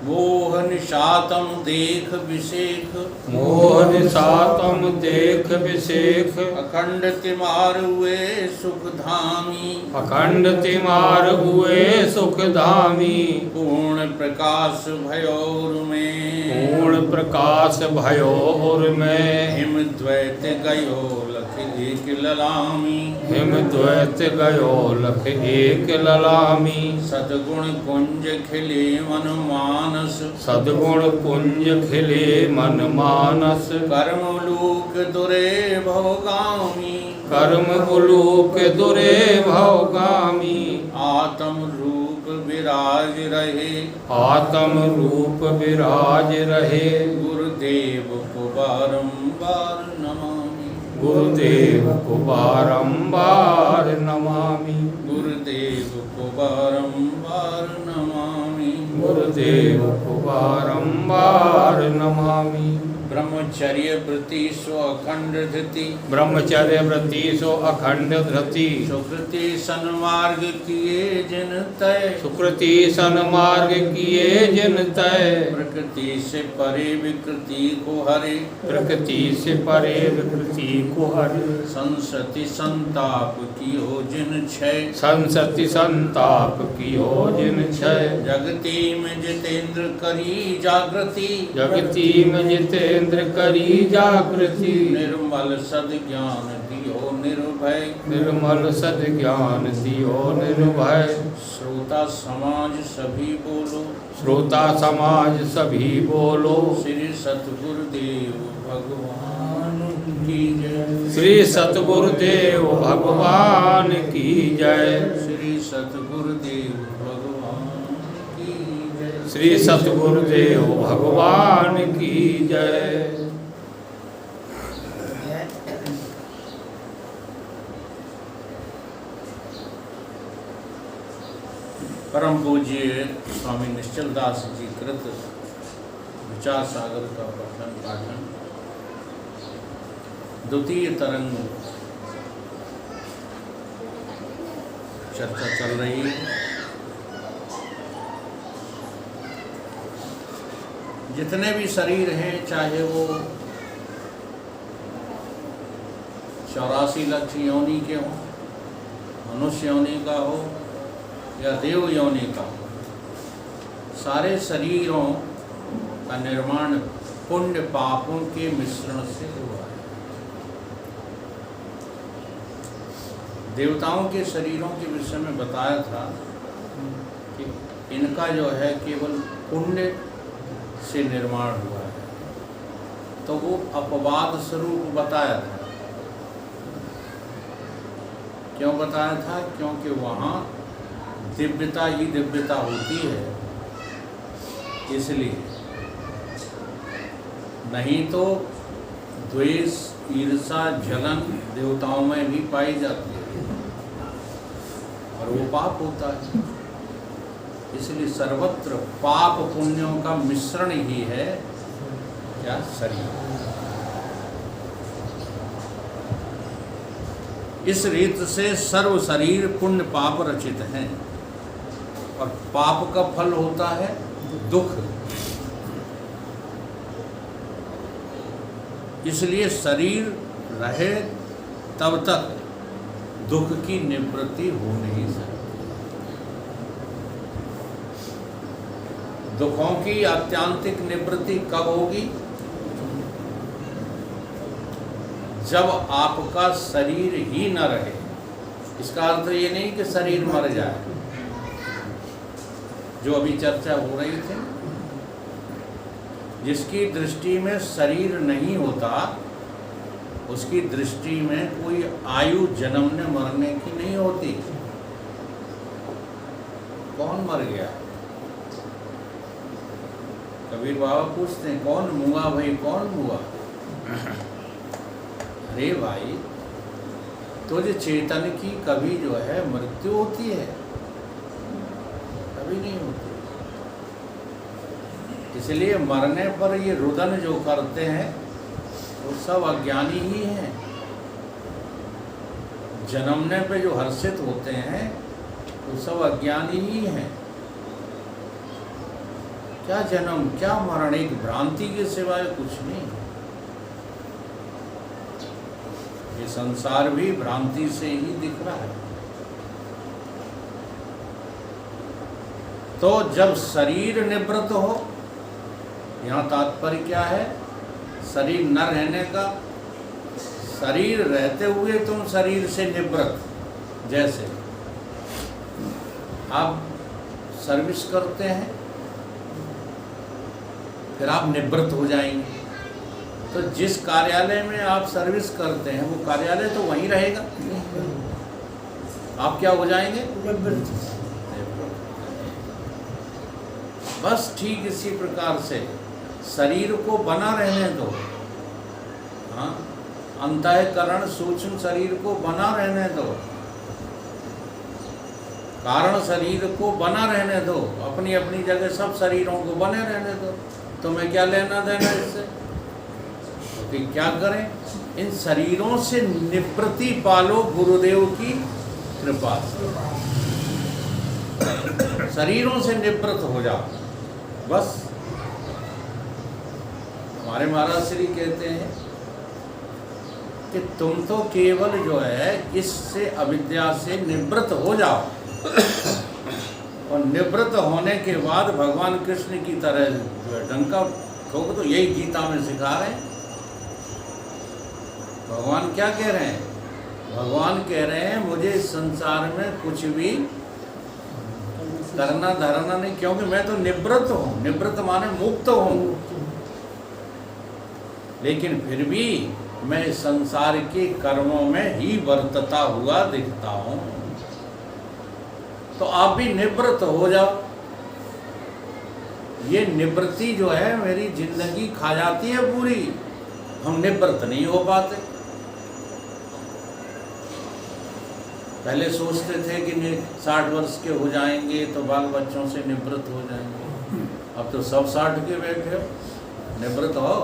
मोह निशातम देख विशेख, मोह निशातम देख विशेख, अखंड तिमार हुए सुख धामी, अखंड तिमार हुए सुख धामी, पूर्ण प्रकाश भयोर में, पूर्ण प्रकाश भयोर में, हिम द्वैत गयो लख एक ललामी, हिम द्वैत गयो लख एक ललामी, सद्गुण कुंज खिले मन मानस, सद्गुण कुंज खिले मन मानस, कर्म लोक दुरे भवगामी, कर्म उलूक दुरे भवगामी, आत्म रूप विराज रहे, आत्म रूप विराज रहे, गुरुदेव को बारंबार नमामि, गुरुदेव को बारंबार नमामि, गुरुदेव को बारंबार नमामि, गुरुदेव को बारंबार नमामि। ब्रह्मचर्य वृत्ति स्व अखंड धृति, ब्रह्मचर्य वृत्ति सो अखंड धृति, सुकृति सन्मार्ग किए जिन तय, सुकृति सन्मार्ग किए जिन तय, प्रकृति से परे विकृति को हरे, प्रकृति से परे विकृति को हरे, संसति संताप की हो जिन क्षय, संसति संताप की हो जिन क्षय, जगती में जितेंद्र करी जागृति, जगती में जितेंद्र करी जागृति, निर्मल सद ज्ञान दियो निर्भय, निर्मल सद ज्ञान दियो निर्भय, श्रोता समाज सभी बोलो, श्रोता समाज सभी बोलो, श्री सतगुरुदेव भगवान की जय, श्री सतगुरुदेव भगवान की जय, श्री सतगुरुदेव भगवान की जय, श्री सतगुरुदेव भगवान की जय। परम पूज्य स्वामी निश्चल दास जी कृत विचार सागर का पठन पाठन द्वितीय तरंग चर्चा चल रही है। जितने भी शरीर हैं, चाहे वो 84 लाख योनि के हों, मनुष्य योनि का हो या देव योनि का हो, सारे शरीरों का निर्माण पुण्य पापों के मिश्रण से हुआ है। देवताओं के शरीरों के विषय में बताया था कि इनका जो है केवल पुण्य से निर्माण हुआ है, तो वो अपवाद स्वरूप बताया था। क्यों बताया था? क्योंकि वहाँ दिव्यता ही दिव्यता होती है, इसलिए। नहीं तो द्वेष, ईर्षा, जलन देवताओं में भी पाई जाती है और वो पाप होता है। इसलिए सर्वत्र पाप पुण्यों का मिश्रण ही है क्या? शरीर। इस रीत से सर्व शरीर पुण्य पाप रचित हैं और पाप का फल होता है दुख। इसलिए शरीर रहे तब तक दुख की निवृत्ति हो नहीं सकती। दुखों की आत्यांतिक निवृत्ति कब होगी? जब आपका शरीर ही न रहे। इसका अर्थ ये नहीं कि शरीर मर जाए, जो अभी चर्चा हो रही थी। जिसकी दृष्टि में शरीर नहीं होता, उसकी दृष्टि में कोई आयु जन्मने मरने की नहीं होती। कौन मर गया? कबीर बाबा पूछते हैं, कौन मुआ भाई, कौन मुआ? अरे भाई, तुझ चेतन की कभी जो है मृत्यु होती है? कभी नहीं होती। इसलिए मरने पर ये रुदन जो करते हैं वो सब अज्ञानी ही हैं। जन्मने पे जो हर्षित होते हैं वो सब अज्ञानी ही हैं। क्या जन्म, क्या मरण, एक भ्रांति के सिवाय कुछ नहीं। ये संसार भी भ्रांति से ही दिख रहा है। तो जब शरीर निवृत्त हो, यहाँ तात्पर्य क्या है? शरीर न रहने का, शरीर रहते हुए तुम शरीर से निवृत्त, जैसे आप सर्विस करते हैं फिर आप निवृत्त हो जाएंगे। तो जिस कार्यालय में आप सर्विस करते हैं वो कार्यालय तो वहीं रहेगा, आप क्या हो जाएंगे? बस ठीक इसी प्रकार से शरीर को बना रहने दो। हाँ, अंतःकरण सूक्ष्म शरीर को बना रहने दो, कारण शरीर को बना रहने दो, अपनी अपनी जगह सब शरीरों को बने रहने दो। तुम्हें क्या लेना देना इससे? तो फिर क्या करें? इन शरीरों से निवृत्ति पालो गुरुदेव की कृपा से। शरीरों से निवृत्त हो जाओ बस। हमारे महाराज श्री कहते हैं कि तुम तो केवल जो है इससे अविद्या से निवृत्त हो जाओ, और निवृत्त होने के बाद भगवान कृष्ण की तरह जो है डंका ठोक दो। यही गीता में सिखा रहे हैं। भगवान क्या कह रहे हैं? भगवान कह रहे हैं मुझे इस संसार में कुछ भी करना धरना नहीं, क्योंकि मैं तो निवृत्त हूँ। निवृत्त माने मुक्त हूँ, लेकिन फिर भी मैं संसार के कर्मों में ही वर्तता हुआ दिखता हूँ। तो आप भी निवृत्त हो जाओ। ये निवृत्ति जो है मेरी जिंदगी खा जाती है पूरी, हम निवृत्त नहीं हो पाते। पहले सोचते थे कि 60 वर्ष के हो जाएंगे तो बाल बच्चों से निवृत्त हो जाएंगे। अब तो सब 60 के बैठे हो, निवृत्त हो।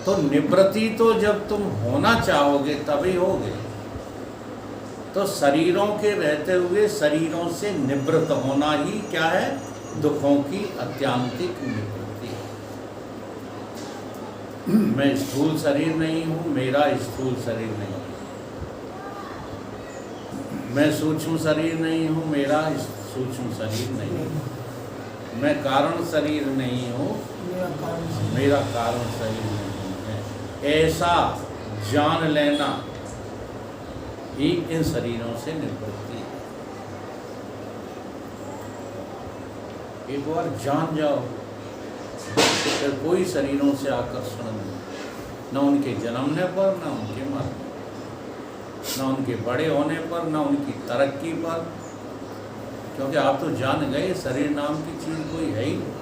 तो निवृत्ति तो जब तुम होना चाहोगे तभी होगे। तो शरीरों के रहते हुए शरीरों से निवृत्त होना ही क्या है? दुखों की अत्यांतिक निवृत्ति। मैं स्थूल शरीर नहीं हूँ, मेरा स्थूल शरीर नहीं है। मैं सूक्ष्म शरीर नहीं हूँ, मेरा सूक्ष्म शरीर नहीं है। मैं कारण शरीर नहीं हूँ, मेरा कारण शरीर नहीं है। ऐसा जान लेना ही इन शरीरों से निवृत्ति है। एक बार जान जाओ फिर कोई शरीरों से आकर्षण नहीं, न उनके जन्मने पर, न उनके मरने, न उनके बड़े होने पर, न उनकी तरक्की पर, क्योंकि आप तो जान गए शरीर नाम की चीज कोई है ही नहीं।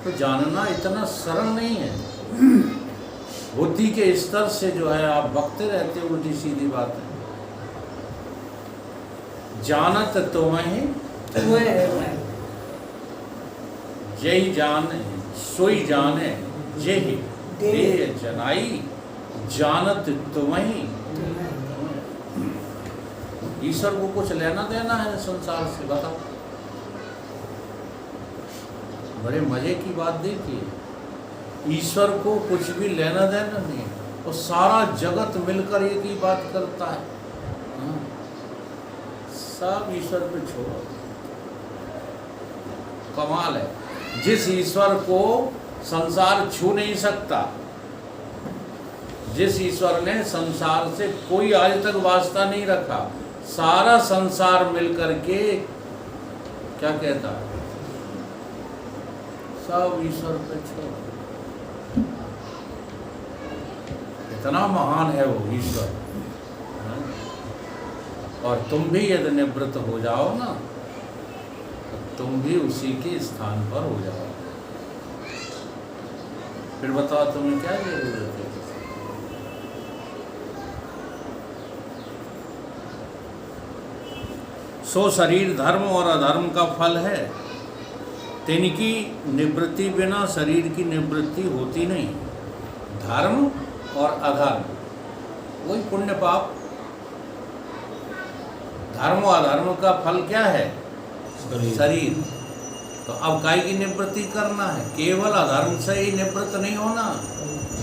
तो जानना इतना सरल नहीं है। बुद्धि के स्तर से जो है आप बकते रहते हो, उल्टी सीधी बात है। जानत तुम्हें जय जाने सोई जाने जेहि देह जनाई, जानत तुम्हें। ईश्वर को कुछ लेना देना है संसार से? बताओ। बड़े मजे की बात देखिए, ईश्वर को कुछ भी लेना देना नहीं, और सारा जगत मिलकर एक ही बात करता है। सब ईश्वर पे छोड़ो। कमाल है। जिस ईश्वर को संसार छू नहीं सकता, जिस ईश्वर ने संसार से कोई आज तक वास्ता नहीं रखा, सारा संसार मिलकर के क्या कहता है? सब ईश्वर पे छोड़ो। इतना महान है वो ईश्वर। और तुम भी यदि निवृत्त हो जाओ ना, तो तुम भी उसी के स्थान पर हो जाओ। फिर बताओ तुम्हें क्या जरूरत है? सो शरीर धर्म और अधर्म का फल है, तिनकी निवृत्ति बिना शरीर की निवृत्ति होती नहीं। धर्म और अधर्म वही पुण्य पाप। धर्म और अधर्म का फल क्या है? शरीर। तो अब काय की निवृत्ति करना है? केवल अधर्म से ही निवृत्त नहीं होना,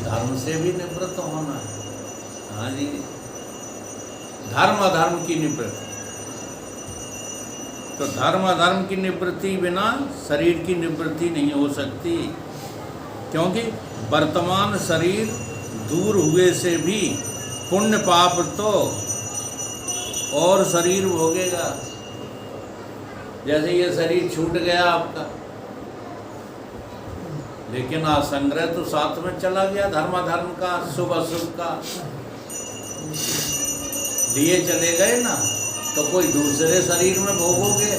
धर्म से भी निवृत्त होना है। हाँ जी, धर्म अधर्म की निवृत्ति। तो धर्म अधर्म की निवृत्ति बिना शरीर की निवृत्ति नहीं हो सकती, क्योंकि वर्तमान शरीर दूर हुए से भी पुण्य पाप तो और शरीर भोगेगा। जैसे ये शरीर छूट गया आपका, लेकिन संग्रह तो साथ में चला गया, धर्म अधर्म का, शुभ अशुभ का लिए चले गए ना। तो कोई दूसरे शरीर में भोगोगे,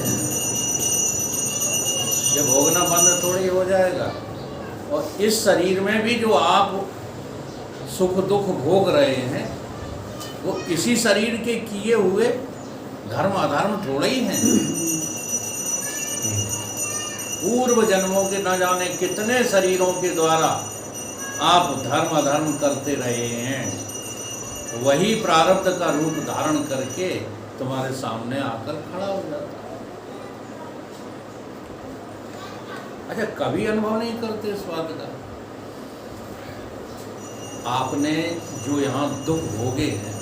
ये भोगना बंद थोड़ी हो जाएगा। और इस शरीर में भी जो आप सुख दुख भोग रहे हैं, वो इसी शरीर के किए हुए धर्म अधर्म थोड़े ही हैं। पूर्व जन्मों के न जाने कितने शरीरों के द्वारा आप धर्म अधर्म करते रहे हैं, वही प्रारब्ध का रूप धारण करके तुम्हारे सामने आकर खड़ा हो जाता है। अच्छा, कभी अनुभव नहीं करते इस बात का? आपने जो यहाँ दुख भोगे हैं,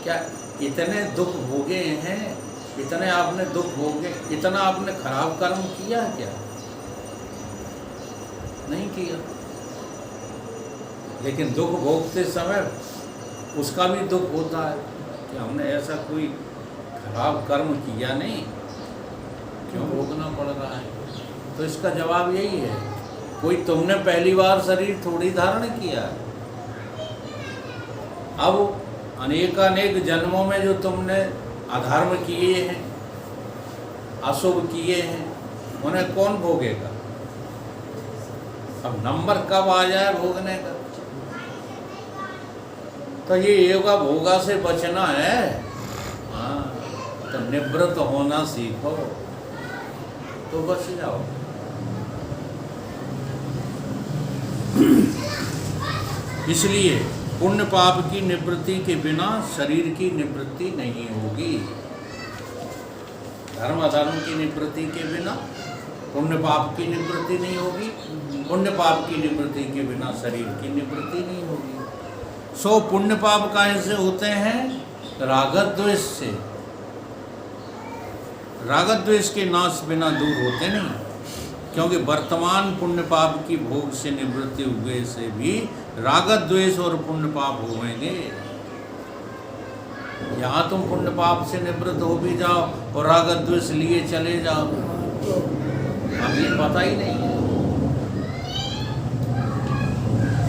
क्या इतने दुख भोगे हैं, इतने आपने दुख भोगे, इतना आपने खराब कर्म किया क्या? नहीं किया। लेकिन दुख भोगते समय उसका भी दुख होता है कि हमने ऐसा कोई खराब कर्म किया नहीं, क्यों भोगना पड़ रहा है? तो इसका जवाब यही है, कोई तुमने पहली बार शरीर थोड़ी धारण किया है। अब अनेकानेक जन्मों में जो तुमने अधर्म किए हैं, अशुभ किए हैं, उन्हें कौन भोगेगा? अब नंबर कब आ जाए भोगने का? तो ये योगा भोगा से बचना है। हाँ, तो निवृत्त होना सीखो तो बच जाओ। इसलिए पुण्य पाप की निवृत्ति के बिना शरीर की निवृत्ति नहीं होगी। धर्म अधर्म की निवृत्ति के बिना पुण्य पाप की निवृत्ति नहीं होगी, पुण्य पाप की निवृत्ति के बिना शरीर की निवृत्ति नहीं होगी। सो पुण्य पाप काहे से होते हैं? रागत द्वेष से। रागत द्वेष के नाश बिना दूर होते नहीं, क्योंकि वर्तमान पुण्य पाप की भोग से निवृत्ति हुए से भी रागत द्वेष और पुण्य पाप होंगे। यहाँ तुम पुण्य पाप से निवृत्त हो भी जाओ और रागत द्वेष लिए चले जाओ, अब ये पता ही नहीं है।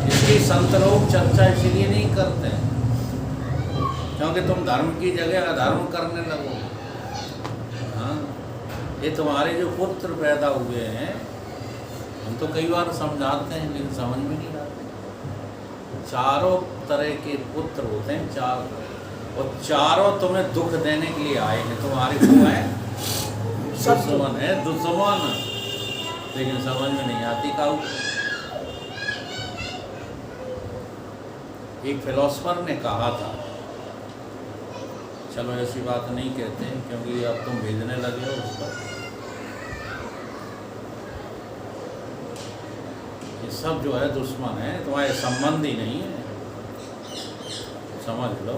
इसकी संत लोग चर्चा इसलिए नहीं करते हैं क्योंकि तुम धर्म की जगह अधर्म करने लगो। हाँ, ये तुम्हारे जो पुत्र पैदा हुए हैं, हम तो कई बार समझाते हैं लेकिन समझ में नहीं आते। चारों तरह के पुत्र होते हैं, चार, और चारों तुम्हें दुख देने के लिए आए हैं। तुम्हारे को है दुश्मन है, दुश्मन, लेकिन समझ में नहीं आती काऊ। एक फिलोसफर ने कहा था, चलो ऐसी बात नहीं कहते हैं क्योंकि अब तुम भेजने लगे हो उस पर, ये सब जो है दुश्मन है, तुम्हारे संबंधी नहीं है, समझ लो।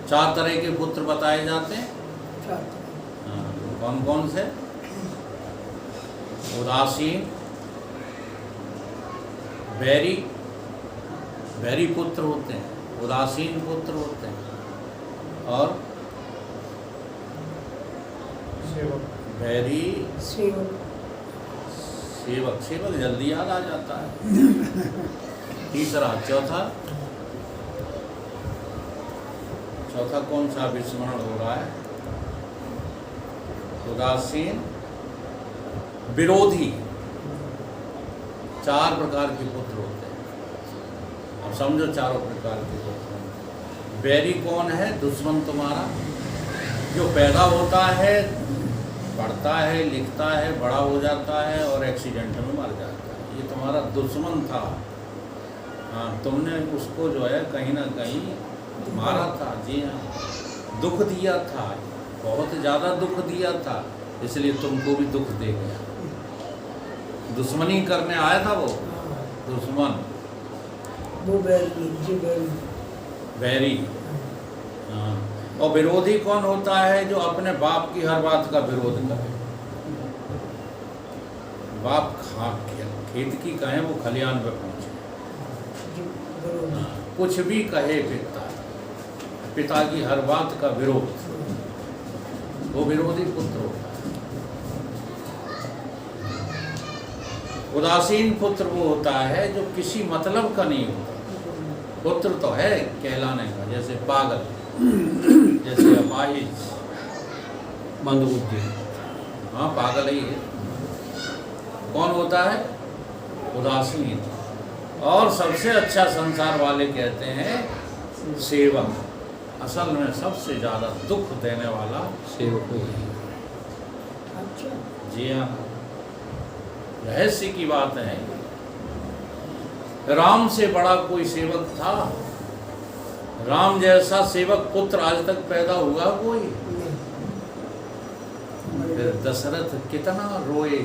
चार तरह के पुत्र बताए जाते हैं। हाँ, कौन कौन से? उदासीन, बैरी, बैरी पुत्र होते हैं, उदासीन पुत्र होते हैं, और बैरी, सेवक, सेवक जल्दी याद आ जाता है। तीसरा, चौथा कौन सा विस्मरण हो रहा है? उदासीन, विरोधी, चार प्रकार के पुत्र होते हैं। अब समझो चारों प्रकार के पुत्र। बैरी कौन है? दुश्मन तुम्हारा, जो पैदा होता है, पढ़ता है, लिखता है, बड़ा हो जाता है और एक्सीडेंट में मर जाता है, ये तुम्हारा दुश्मन था। हाँ, तुमने उसको जो है कहीं ना कहीं मारा था, जी हाँ, दुख दिया था, बहुत ज़्यादा दुख दिया था, इसलिए तुमको भी दुख दे गया। दुश्मनी करने आया था वो दुश्मन, वो बैरी। हाँ। और विरोधी कौन होता है? जो अपने बाप की हर बात का विरोध करे। बाप खेत की कहे वो खलियान पे पहुंचे, कुछ भी कहे पिता की हर बात का विरोध, वो विरोधी पुत्र होता है। उदासीन पुत्र वो होता है जो किसी मतलब का नहीं होता। पुत्र तो है कहलाने का, जैसे पागल, जैसे अपाहिज, मंदबुद्धि। हाँ पागल ही है। कौन होता है? उदासीन। और सबसे अच्छा संसार वाले कहते हैं सेवक। असल में सबसे ज़्यादा दुख देने वाला सेवक ही है। अच्छा। जी हाँ, रहस्य की बात है। राम से बड़ा कोई सेवक था? राम जैसा सेवक पुत्र आज तक पैदा हुआ कोई? फिर दशरथ कितना रोए,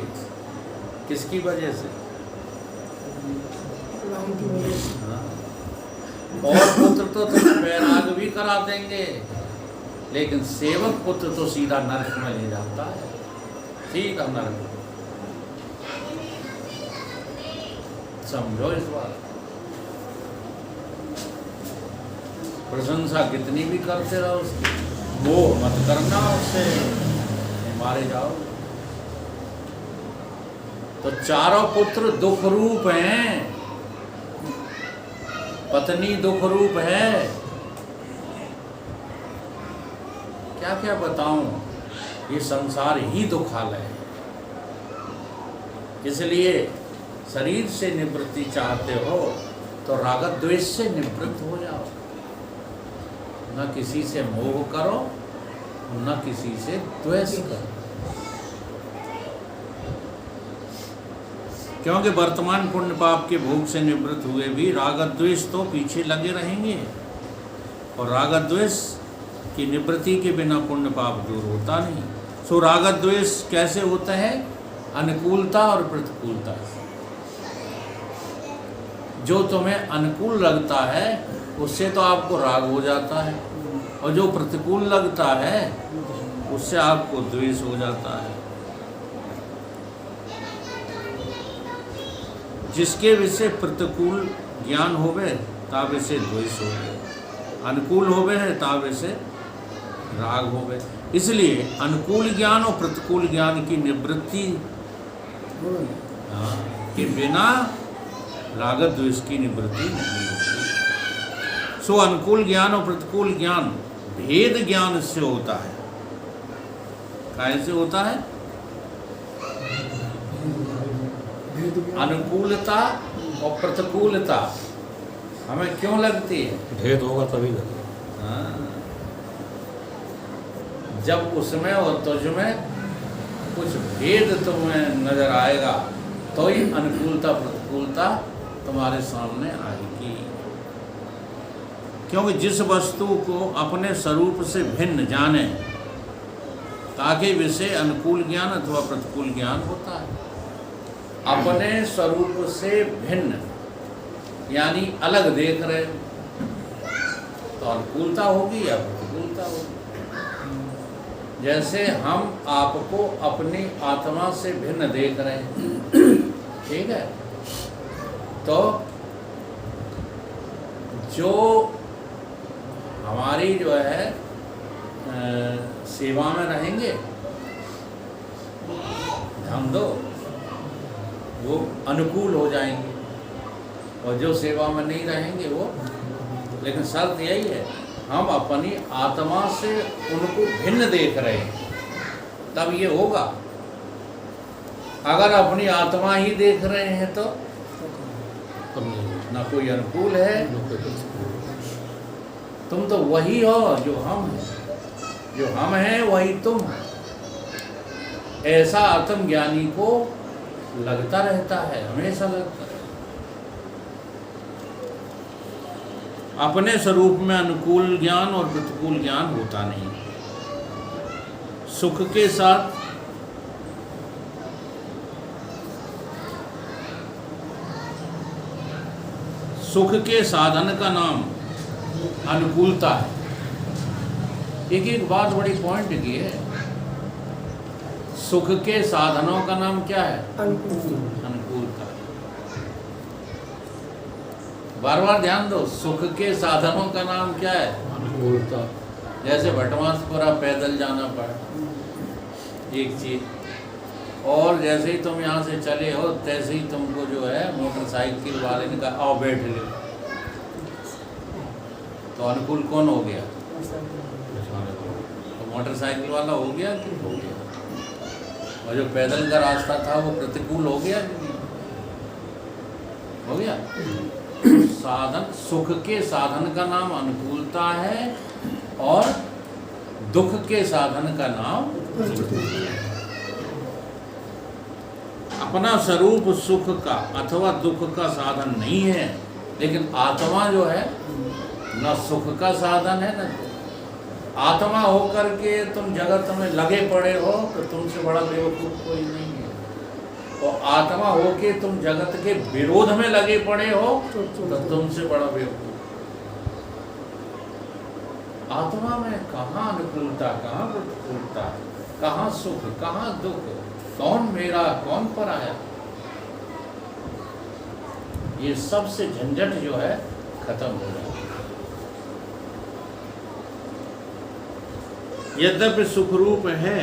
किसकी वजह से? हाँ। और पुत्र तो तुम्हें वैराग भी करा देंगे, लेकिन सेवक पुत्र तो सीधा नरक में ले जाता है, सीधा नरक। समझो इस बात। प्रशंसा कितनी भी करते रहो उसकी, मोह मत करना उससे, मारे जाओ। तो चारों पुत्र दुख रूप हैं, पत्नी दुख रूप है। क्या क्या बताऊं, ये संसार ही दुखालय है। इसलिए शरीर से निवृत्ति चाहते हो तो राग द्वेष से निवृत्त हो जाओ। न किसी से मोह करो, न किसी से द्वेष करो, क्योंकि वर्तमान पुण्य पाप के भोग से निवृत्त हुए भी राग द्वेष तो पीछे लगे रहेंगे, और राग द्वेष की निवृत्ति के बिना पुण्य पाप दूर होता नहीं। सो राग द्वेष कैसे होता है? अनुकूलता और प्रतिकूलता। जो तुम्हें अनुकूल लगता है उससे तो आपको राग हो जाता है, और जो प्रतिकूल लगता है उससे आपको द्वेष हो जाता है। जिसके विषय प्रतिकूल ज्ञान होवे तावे से द्वेष होवे, अनुकूल होवे है तावे से राग होवे। इसलिए अनुकूल ज्ञान और प्रतिकूल ज्ञान की निवृत्ति के बिना राग द्वेष की निवृत्ति नहीं होती। सो अनुकूल ज्ञान और प्रतिकूल ज्ञान भेद ज्ञान से होता है। कैसे होता है? अनुकूलता और प्रतिकूलता हमें क्यों लगती है? भेद होगा तभी लगेगा। हाँ। जब उसमें और तुझमें कुछ भेद तुम्हें नजर आएगा तो ही अनुकूलता प्रतिकूलता तुम्हारे सामने आएगी। क्योंकि जिस वस्तु को अपने स्वरूप से भिन्न जाने ताकि विषय अनुकूल ज्ञान अथवा प्रतिकूल ज्ञान होता है। अपने स्वरूप से भिन्न यानी अलग देख रहे तो अनुकूलता होगी या प्रतिकूलता होगी। जैसे हम आपको अपनी आत्मा से भिन्न देख रहे हैं, ठीक है, तो जो हमारी जो है सेवा में रहेंगे ध्यान दो, वो अनुकूल हो जाएंगे, और जो सेवा में नहीं रहेंगे वो, लेकिन शर्त यही है हम अपनी आत्मा से उनको भिन्न देख रहे हैं तब ये होगा। अगर अपनी आत्मा ही देख रहे हैं तो ना कोई अनुकूल है, तुम तो वही हो जो हम हैं, जो हम हैं वही तुम है। ऐसा आत्मज्ञानी को लगता रहता है, हमेशा लगता है। अपने स्वरूप में अनुकूल ज्ञान और प्रतिकूल ज्ञान होता नहीं। सुख के साथ सुख के साधन का नाम अनुकूलता है। एक बात बड़ी पॉइंट की है, सुख के साधनों का नाम क्या है? अनुकूलता। बार बार ध्यान दो, सुख के साधनों का नाम क्या है? अनुकूलता। जैसे भटवासपुरा पैदल जाना पड़ा, एक चीज, और जैसे ही तुम यहाँ से चले हो तैसे ही तुमको जो है मोटरसाइकिल वाले ने कहा आओ बैठ ले, तो अनुकूल कौन हो गया? तो मोटरसाइकिल वाला हो गया कि हो गया? और जो पैदल का रास्ता था वो प्रतिकूल हो गया कि नहीं हो गया? साधन, सुख के साधन का नाम अनुकूलता है और दुख के साधन का नाम अपना स्वरूप सुख का अथवा दुख का साधन नहीं है, लेकिन आत्मा जो है न सुख का साधन है न आत्मा होकर के तुम जगत में लगे पड़े हो तो तुमसे बड़ा बेवकूफ कोई नहीं है, और आत्मा होके तुम जगत के विरोध में लगे पड़े हो तो तुमसे बड़ा बेवकूफ। आत्मा में कहाँ अनुकूलता, कहाँ प्रतिकूलता, कहाँ सुख, कहाँ दुख, कौन मेरा कौन पराया, ये सबसे झंझट जो है खत्म हो जाए। यद्यपि सुख रूप है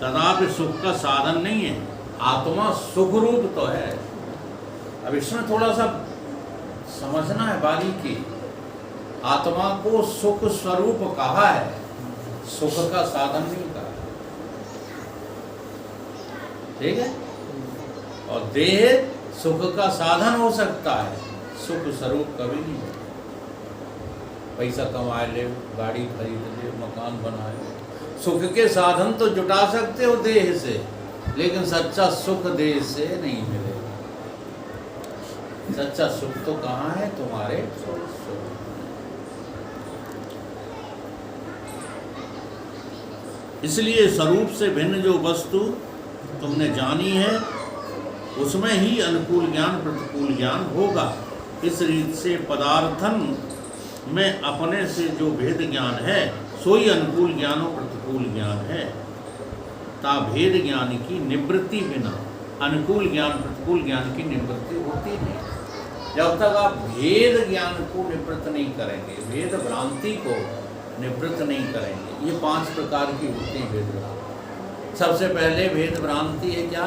तथापि सुख का साधन नहीं है। आत्मा सुख रूप तो है। अब इसमें थोड़ा सा समझना है बारीकी। आत्मा को सुख स्वरूप कहा है, सुख का साधन नहीं कहा, ठीक है? और देह सुख का साधन हो सकता है, सुख स्वरूप कभी नहीं हो। पैसा कमा ले, गाड़ी खरीद ले, मकान बनाए, सुख के साधन तो जुटा सकते हो देह से, लेकिन सच्चा सुख देह से नहीं मिलेगा। सच्चा सुख तो कहाँ है? तुम्हारे स्वरूप। इसलिए स्वरूप से भिन्न जो वस्तु तुमने जानी है उसमें ही अनुकूल ज्ञान प्रतिकूल ज्ञान होगा। इस रीत से पदार्थन में अपने से जो भेद ज्ञान है सोई अनुकूल ज्ञान और प्रतिकूल ज्ञान है। ता भेद ज्ञान की निवृत्ति बिना अनुकूल ज्ञान प्रतिकूल ज्ञान की निवृत्ति होती नहीं। जब तक आप भेद ज्ञान को निवृत्त नहीं करेंगे, भेद भ्रांति को निवृत्त नहीं करेंगे, ये 5 प्रकार की होती है भेद भ्रांति। सबसे पहले भेद भ्रांति है क्या?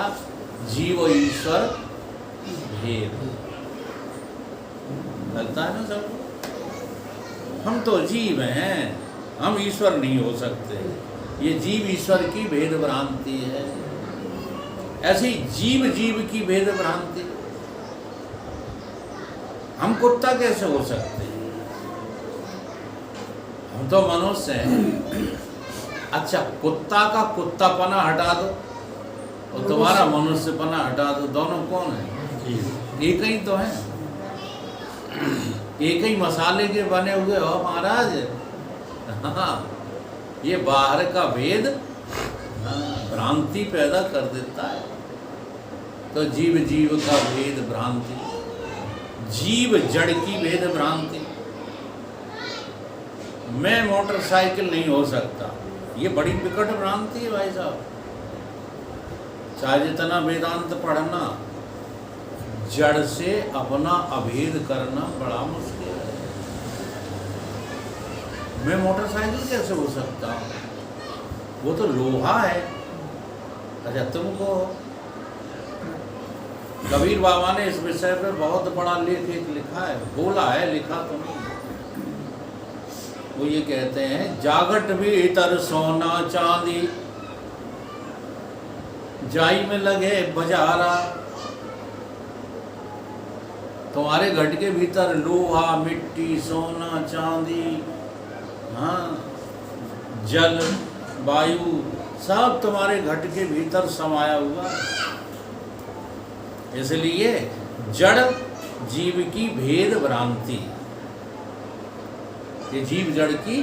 जीव और ईश्वर भेद लगता है ना सबको। हम तो जीव हैं, हम ईश्वर नहीं हो सकते, ये जीव ईश्वर की भेद भ्रांति है। ऐसी जीव जीव की भेद भ्रांति। हम कुत्ता कैसे हो सकते हैं? हम तो मनुष्य हैं। अच्छा, कुत्ता का कुत्तापना हटा दो और तुम्हारा मनुष्यपना हटा दो, दोनों कौन है? एक ही तो है, एक ही मसाले के बने हुए हो महाराज। हाँ, ये बाहर का भेद भ्रांति पैदा कर देता है। तो जीव जीव का भेद भ्रांति, जीव जड़ की भेद भ्रांति। मैं मोटरसाइकिल नहीं हो सकता, ये बड़ी विकट भ्रांति है भाई साहब। चाहे जितना वेदांत पढ़ना, जड़ से अपना अभेद करना बड़ा मुश्किल है। मैं मोटरसाइकिल कैसे हो सकता हूँ? वो तो लोहा है। अच्छा, तुमको कबीर बाबा ने इस विषय पे बहुत बड़ा लेख एक लिखा है, बोला है, लिखा तो नहीं। वो ये कहते हैं, जागट भीतर सोना चांदी, जाई में लगे बजारा। तुम्हारे घट के भीतर लोहा, मिट्टी, सोना, चांदी, हाँ, जल, वायु, सब तुम्हारे घट के भीतर समाया हुआ है। इसलिए जड़ जीव की भेद भ्रांति, ये जीव जड़ की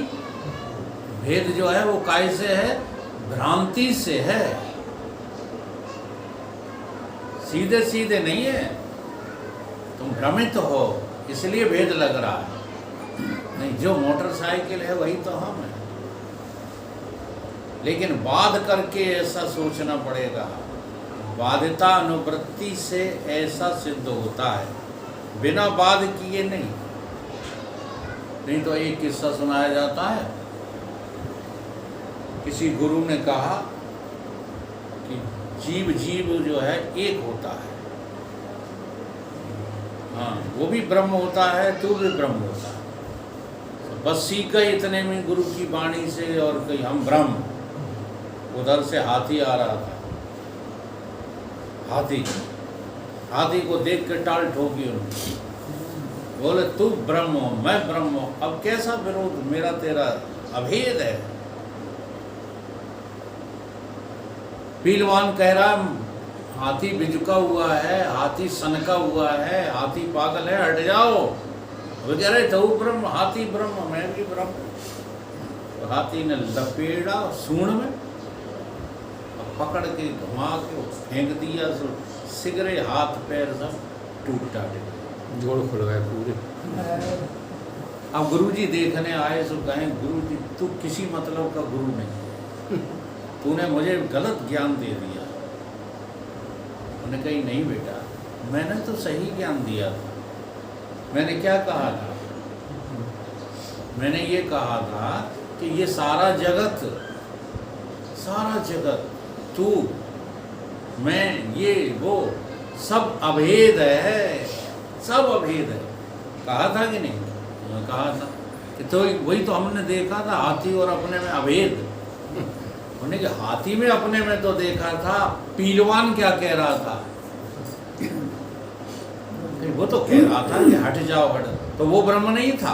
भेद जो है वो काय से है? भ्रांति से है, सीधे सीधे नहीं है। तुम भ्रमित हो इसलिए भेद लग रहा है, नहीं जो मोटरसाइकिल है वही तो हम है। लेकिन बाध करके ऐसा सोचना पड़ेगा, बाध्यता अनुवृत्ति से ऐसा सिद्ध होता है, बिना बाध किए नहीं। नहीं तो एक किस्सा सुनाया जाता है, किसी गुरु ने कहा कि जीव जीव जो है एक होता है, हाँ वो भी ब्रह्म होता है, तू भी ब्रह्म होता है। बस सीखा इतने में गुरु की वाणी से और कहीं हम ब्रह्म। उधर से हाथी आ रहा था, हाथी को देख के टाल ठोकी उन्होंने, बोले तू ब्रह्म हो मैं ब्रह्म हूं। अब कैसा विरोध, मेरा तेरा अभेद है। पीलवान कह रहा हाथी बिजुका हुआ है, हाथी सनका हुआ है, हाथी पागल है, हट जाओ। वो कह रहे तू ब्रह्म, हाथी ब्रह्म, मैं भी ब्रह्म। तो हाथी ने लपेड़ा सूंड में, पकड़ के घुमा के फेंक दिया, तो सिगरे हाथ पैर सब टूट टाटे, जोड़ खुल गए पूरे। अब गुरुजी देखने आए तो कहें गुरुजी तू किसी मतलब का गुरु नहीं, तूने मुझे गलत ज्ञान दे दिया। उन्होंने कही नहीं बेटा, मैंने तो सही ज्ञान दिया था। मैंने क्या कहा था? मैंने ये कहा था कि ये सारा जगत तू मैं ये वो सब अभेद है, सब अभेद है। कहा था कि नहीं? कहा था कि तो वही तो हमने देखा था, हाथी और अपने में अभेद। उन्होंने कि हाथी में अपने में तो देखा था, पीलवान क्या कह रहा था? वो तो कह रहा था कि हट जाओ हट, तो वो ब्रह्म नहीं था,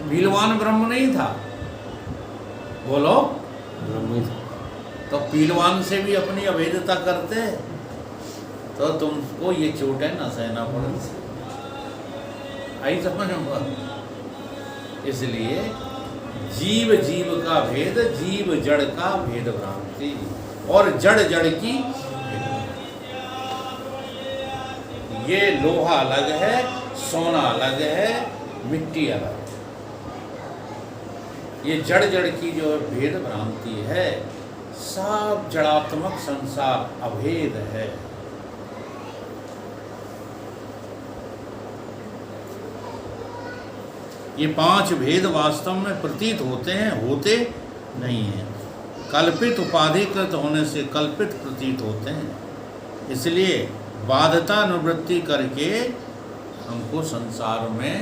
पीलवान ब्रह्म नहीं था। बोलो ब्रह्म था। तो पीलवान से भी अपनी अभेदता करते तो तुमको ये चोटें न सहना पड़े। आई समझ में? इसलिए जीव जीव का भेद, जीव जड़ का भेद भ्रांति, और जड़ जड़ की। ये लोहा अलग है, सोना अलग है, मिट्टी अलग है। ये जड़ जड़ की जो भेद भ्रांति है, सब जड़ात्मक संसार अभेद है। ये पांच भेद वास्तव में प्रतीत होते हैं, होते नहीं हैं। कल्पित उपाधिकृत होने से कल्पित प्रतीत होते हैं। इसलिए बाध्यता निवृत्ति करके हमको संसार में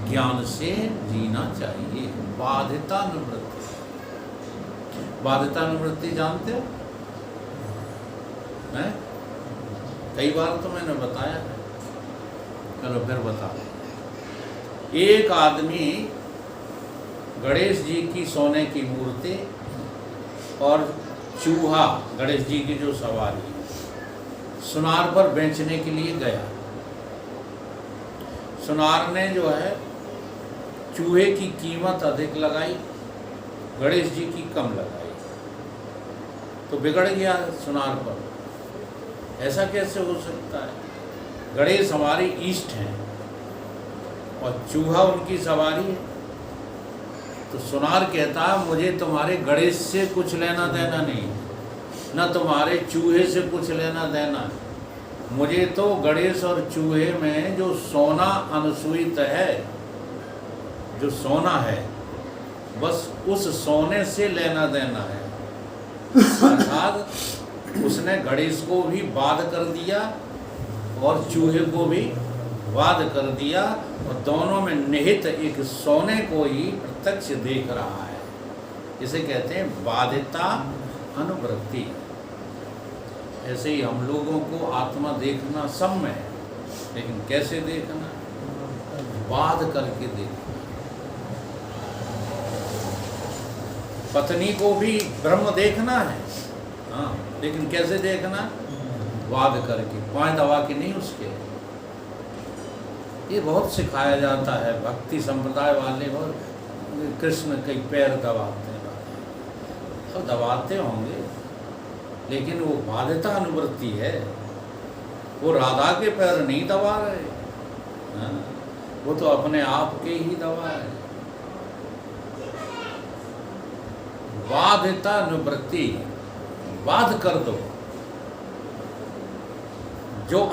ज्ञान से जीना चाहिए। बाध्यता निवृत्ति, बाध्यता निवृत्ति जानते हो? हैं? कई बार तो मैंने बताया है, चलो फिर बता। एक आदमी गणेश जी की सोने की मूर्ति और चूहा, गणेश जी की जो सवारी, सुनार पर बेचने के लिए गया। सुनार ने जो है चूहे की कीमत अधिक लगाई, गणेश जी की कम लगाई, तो बिगड़ गया सुनार पर। ऐसा कैसे हो सकता है? गणेश हमारी इष्ट हैं और चूहा उनकी सवारी है। तो सुनार कहता है मुझे तुम्हारे गणेश से कुछ लेना देना नहीं, न तुम्हारे चूहे से कुछ लेना देना। मुझे तो गणेश और चूहे में जो सोना अनुसूयित है, जो सोना है, बस उस सोने से लेना देना है। अर्थात उसने गणेश को भी बाध कर दिया और चूहे को भी वाद कर दिया, और दोनों में निहित एक सोने को ही प्रत्यक्ष देख रहा है। इसे कहते हैं बाध्यता अनुवृत्ति। ऐसे ही हम लोगों को आत्मा देखना सब में है, लेकिन कैसे देखना? बाध करके देखना। पत्नी को भी ब्रह्म देखना है, हाँ, लेकिन कैसे देखना? वाद करके, पांव दबा के नहीं उसके। ये बहुत सिखाया जाता है, भक्ति संप्रदाय वाले और कृष्ण कई पैर दबाते हैं, तो दबाते होंगे, लेकिन वो बाध्यता अनुवृत्ति है, वो राधा के पैर नहीं दबा रहे, हाँ? वो तो अपने आप के ही दबा रहे। बाध्यता अनुवृत्ति, बाध कर दो, जो